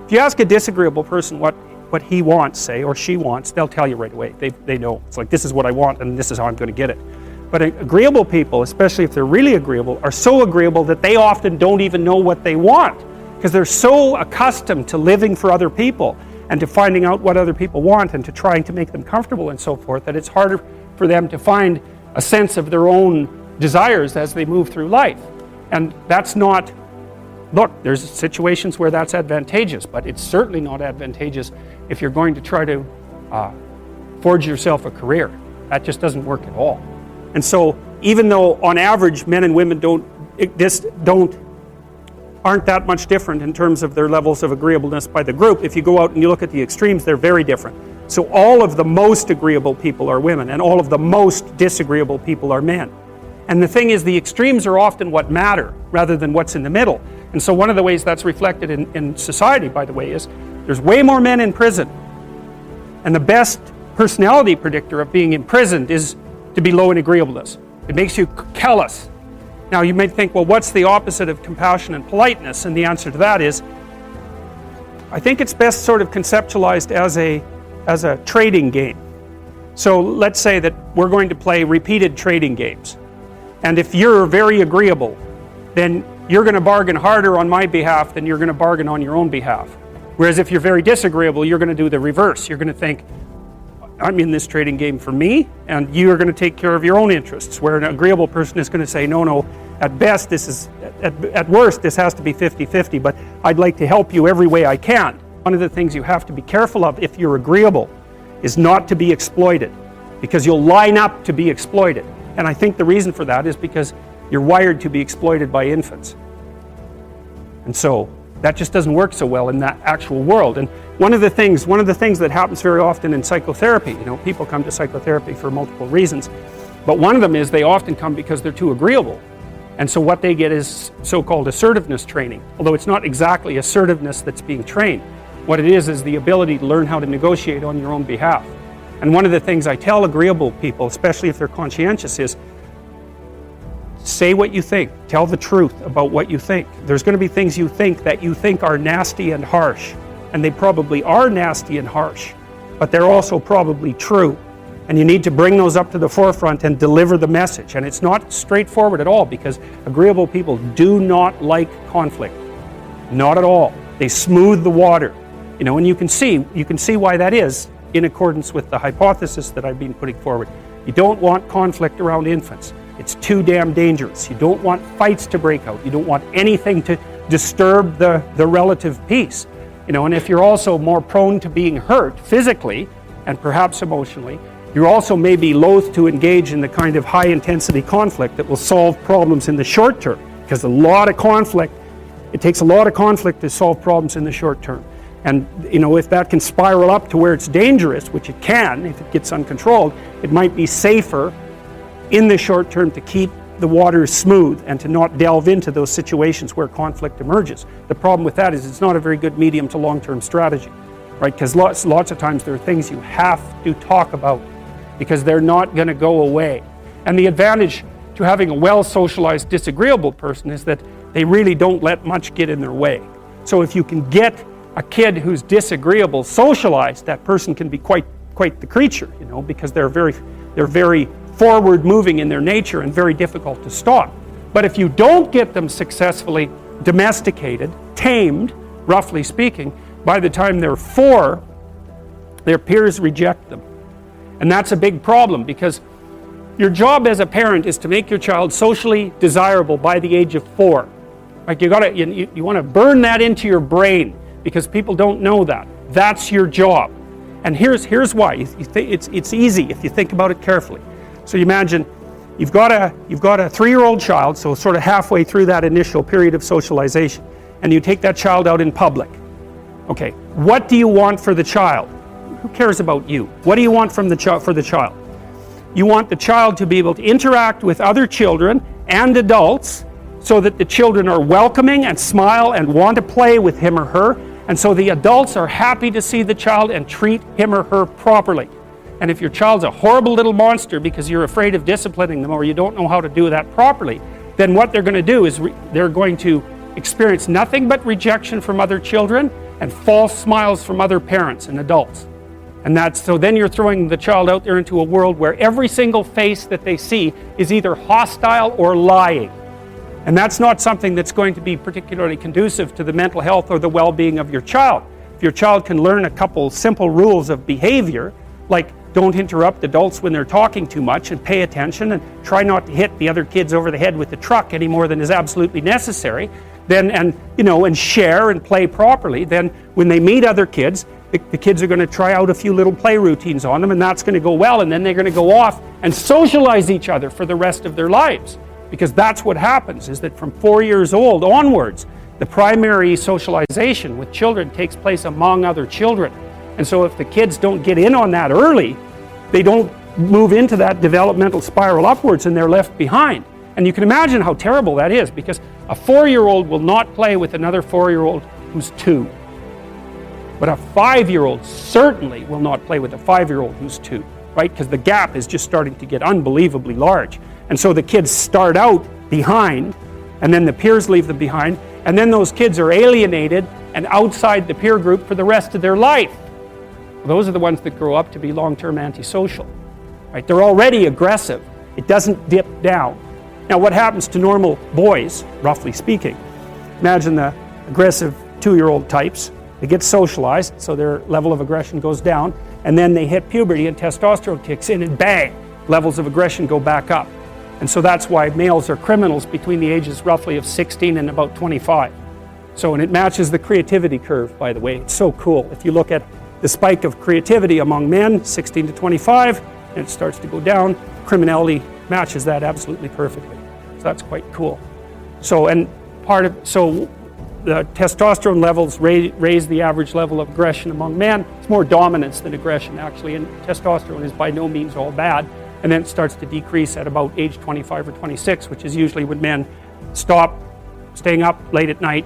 If you ask a disagreeable person what he wants, say, or she wants, they'll tell you right away. They know. It's like, this is what I want and this is how I'm going to get it. But agreeable people, especially if they're really agreeable, are so agreeable that they often don't even know what they want, because they're so accustomed to living for other people and to finding out what other people want and to trying to make them comfortable and so forth, that it's harder for them to find a sense of their own desires as they move through life. And that's not, look, there's situations where that's advantageous, but it's certainly not advantageous if you're going to try to forge yourself a career. That just doesn't work at all. And so, even though on average men and women aren't that much different in terms of their levels of agreeableness by the group, if you go out and you look at the extremes, they're very different. So all of the most agreeable people are women, and all of the most disagreeable people are men. And the thing is, the extremes are often what matter, rather than what's in the middle. And so one of the ways that's reflected in society, by the way, is there's way more men in prison. And the best personality predictor of being imprisoned is to be low in agreeableness. It makes you callous. Now you might think, well, what's the opposite of compassion and politeness? And the answer to that is, I think it's best sort of conceptualized as a trading game. So let's say that we're going to play repeated trading games. And if you're very agreeable, then you're going to bargain harder on my behalf than you're going to bargain on your own behalf. Whereas if you're very disagreeable, you're going to do the reverse. You're going to think, I'm in this trading game for me, and you're going to take care of your own interests. Where an agreeable person is going to say, no, at best this is, at worst this has to be 50-50, but I'd like to help you every way I can. One of the things you have to be careful of if you're agreeable is not to be exploited, because you'll line up to be exploited. And I think the reason for that is because you're wired to be exploited by infants. And so that just doesn't work so well in that actual world. And one of the things that happens very often in psychotherapy, people come to psychotherapy for multiple reasons, but one of them is they often come because they're too agreeable. And so what they get is so-called assertiveness training, although it's not exactly assertiveness that's being trained. What it is the ability to learn how to negotiate on your own behalf. And one of the things I tell agreeable people, especially if they're conscientious, is say what you think. Tell the truth about what you think. There's going to be things you think are nasty and harsh. And they probably are nasty and harsh, but they're also probably true. And you need to bring those up to the forefront and deliver the message. And it's not straightforward at all, because agreeable people do not like conflict. Not at all. They smooth the water. And you can see why that is in accordance with the hypothesis that I've been putting forward. You don't want conflict around infants. It's too damn dangerous. You don't want fights to break out. You don't want anything to disturb the relative peace. And if you're also more prone to being hurt physically and perhaps emotionally, you're also maybe loath to engage in the kind of high intensity conflict that will solve problems in the short term, because it takes a lot of conflict to solve problems in the short term. And if that can spiral up to where it's dangerous, which it can if it gets uncontrolled, it might be safer in the short term to keep the waters smooth and to not delve into those situations where conflict emerges. The problem with that is it's not a very good medium to long-term strategy, right? Because lots of times there are things you have to talk about because they're not going to go away. And the advantage to having a well-socialized disagreeable person is that they really don't let much get in their way. So if you can get a kid who's disagreeable socialized, that person can be quite the creature, because they're very forward moving in their nature and very difficult to stop. But if you don't get them successfully domesticated, tamed, roughly speaking, by the time they're 4, their peers reject them. And that's a big problem, because your job as a parent is to make your child socially desirable by the age of 4. Like you want to burn that into your brain, because people don't know that. That's your job. And here's why. It's easy if you think about it carefully. So you imagine you've got a 3-year-old child, so sort of halfway through that initial period of socialization, and you take that child out in public. Okay, what do you want for the child? Who cares about you? What do you want for the child? You want the child to be able to interact with other children and adults so that the children are welcoming and smile and want to play with him or her, and so the adults are happy to see the child and treat him or her properly. And if your child's a horrible little monster because you're afraid of disciplining them or you don't know how to do that properly, then what they're going to do is they're going to experience nothing but rejection from other children, and false smiles from other parents and adults. And so then you're throwing the child out there into a world where every single face that they see is either hostile or lying. And that's not something that's going to be particularly conducive to the mental health or the well-being of your child. If your child can learn a couple simple rules of behavior, like don't interrupt adults when they're talking too much, and pay attention, and try not to hit the other kids over the head with the truck any more than is absolutely necessary, then, and share and play properly, then when they meet other kids, the kids are going to try out a few little play routines on them, and that's going to go well, and then they're going to go off and socialize each other for the rest of their lives. Because that's what happens, is that from 4 years old onwards, the primary socialization with children takes place among other children. And so if the kids don't get in on that early, they don't move into that developmental spiral upwards, and they're left behind. And you can imagine how terrible that is, because a 4-year-old will not play with another 4-year-old who's 2. But a 5-year-old certainly will not play with a 5-year-old who's 2, right? Because the gap is just starting to get unbelievably large. And so the kids start out behind, and then the peers leave them behind, and then those kids are alienated and outside the peer group for the rest of their life. Those are the ones that grow up to be long-term antisocial, right? They're already aggressive. It doesn't dip down. Now, what happens to normal boys, roughly speaking? Imagine the aggressive 2-year-old types. They get socialized, so their level of aggression goes down, and then they hit puberty and testosterone kicks in, and bang, levels of aggression go back up. And so that's why males are criminals between the ages roughly of 16 and about 25. And it matches the creativity curve, by the way. It's so cool. If you look at the spike of creativity among men, 16 to 25, and it starts to go down, criminality matches that absolutely perfectly. So that's quite cool. So the testosterone levels raise the average level of aggression among men. It's more dominance than aggression, actually, and testosterone is by no means all bad. And then it starts to decrease at about age 25 or 26, which is usually when men stop staying up late at night,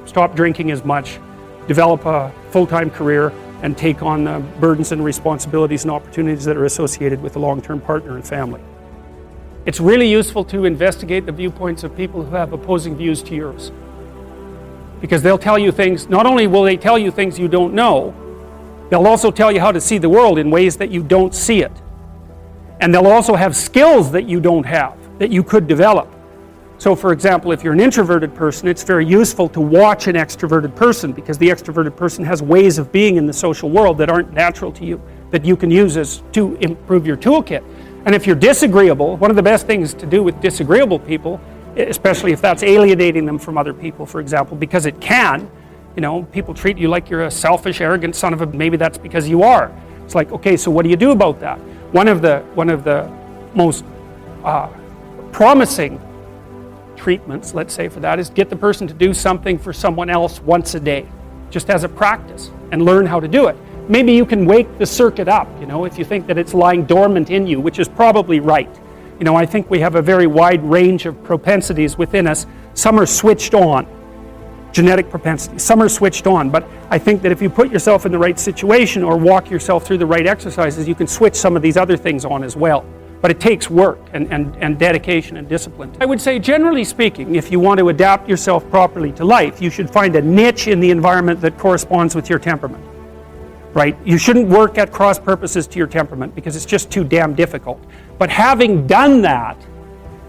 stop drinking as much, develop a full-time career, and take on the burdens and responsibilities and opportunities that are associated with a long-term partner and family. It's really useful to investigate the viewpoints of people who have opposing views to yours. Because they'll tell you things, not only will they tell you things you don't know, they'll also tell you how to see the world in ways that you don't see it. And they'll also have skills that you don't have, that you could develop. So for example, if you're an introverted person, it's very useful to watch an extroverted person, because the extroverted person has ways of being in the social world that aren't natural to you, that you can use to improve your toolkit. And if you're disagreeable, one of the best things to do with disagreeable people, especially if that's alienating them from other people, for example, because it can, people treat you like you're a selfish, arrogant son of a, maybe that's because you are. It's like, okay, so what do you do about that? One of the most promising treatments, let's say, for that is get the person to do something for someone else once a day, just as a practice, and learn how to do it. Maybe you can wake the circuit up, if you think that it's lying dormant in you, which is probably right. I think we have a very wide range of propensities within us. Some are switched on, genetic propensities. Some are switched on, but I think that if you put yourself in the right situation or walk yourself through the right exercises, you can switch some of these other things on as well. But it takes work and dedication and discipline. I would say, generally speaking, if you want to adapt yourself properly to life, you should find a niche in the environment that corresponds with your temperament. Right? You shouldn't work at cross purposes to your temperament, because it's just too damn difficult. But having done that,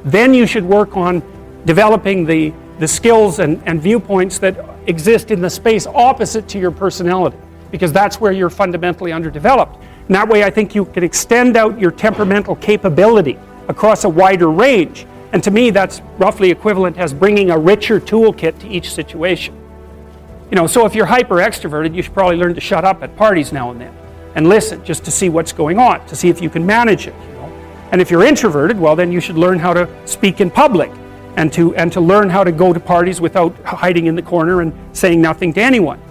then you should work on developing the skills and viewpoints that exist in the space opposite to your personality, because that's where you're fundamentally underdeveloped. And that way I think you can extend out your temperamental capability across a wider range. And to me, that's roughly equivalent as bringing a richer toolkit to each situation. So if you're hyper extroverted, you should probably learn to shut up at parties now and then and listen just to see what's going on, to see if you can manage it. And if you're introverted, well, then you should learn how to speak in public and to learn how to go to parties without hiding in the corner and saying nothing to anyone.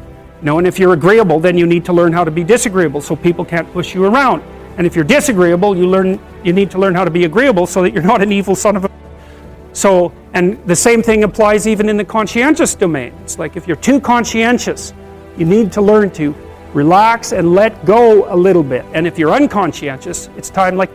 And if you're agreeable, then you need to learn how to be disagreeable so people can't push you around. And if you're disagreeable, you need to learn how to be agreeable so that you're not an evil son of a... And the same thing applies even in the conscientious domain. It's like if you're too conscientious, you need to learn to relax and let go a little bit. And if you're unconscientious, it's time, like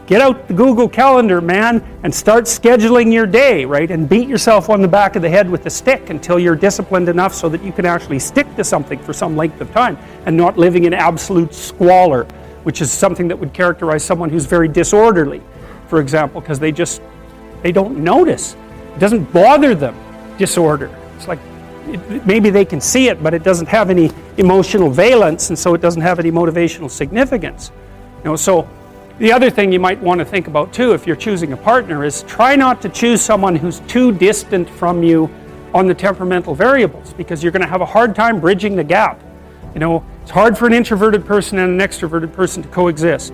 get out the Google Calendar, man, and start scheduling your day, right? And beat yourself on the back of the head with a stick until you're disciplined enough so that you can actually stick to something for some length of time and not living in absolute squalor, which is something that would characterize someone who's very disorderly, for example, because they don't notice. It doesn't bother them, disorder. It's like maybe they can see it, but it doesn't have any emotional valence, and so it doesn't have any motivational significance. So the other thing you might want to think about too, if you're choosing a partner, is try not to choose someone who's too distant from you on the temperamental variables, because you're going to have a hard time bridging the gap. It's hard for an introverted person and an extroverted person to coexist.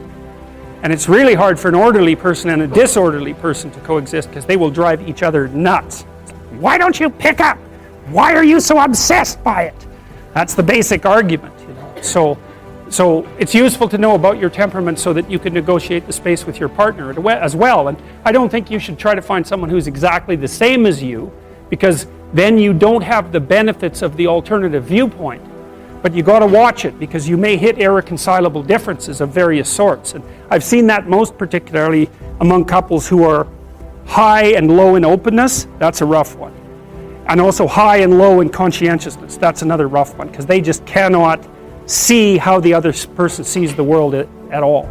And it's really hard for an orderly person and a disorderly person to coexist, because they will drive each other nuts. Why don't you pick up? Why are you so obsessed by it? That's the basic argument. So it's useful to know about your temperament so that you can negotiate the space with your partner as well. And I don't think you should try to find someone who's exactly the same as you, because then you don't have the benefits of the alternative viewpoint. But you got to watch it, because you may hit irreconcilable differences of various sorts. And I've seen that most particularly among couples who are high and low in openness. That's a rough one. And also high and low in conscientiousness. That's another rough one, because they just cannot see how the other person sees the world at all.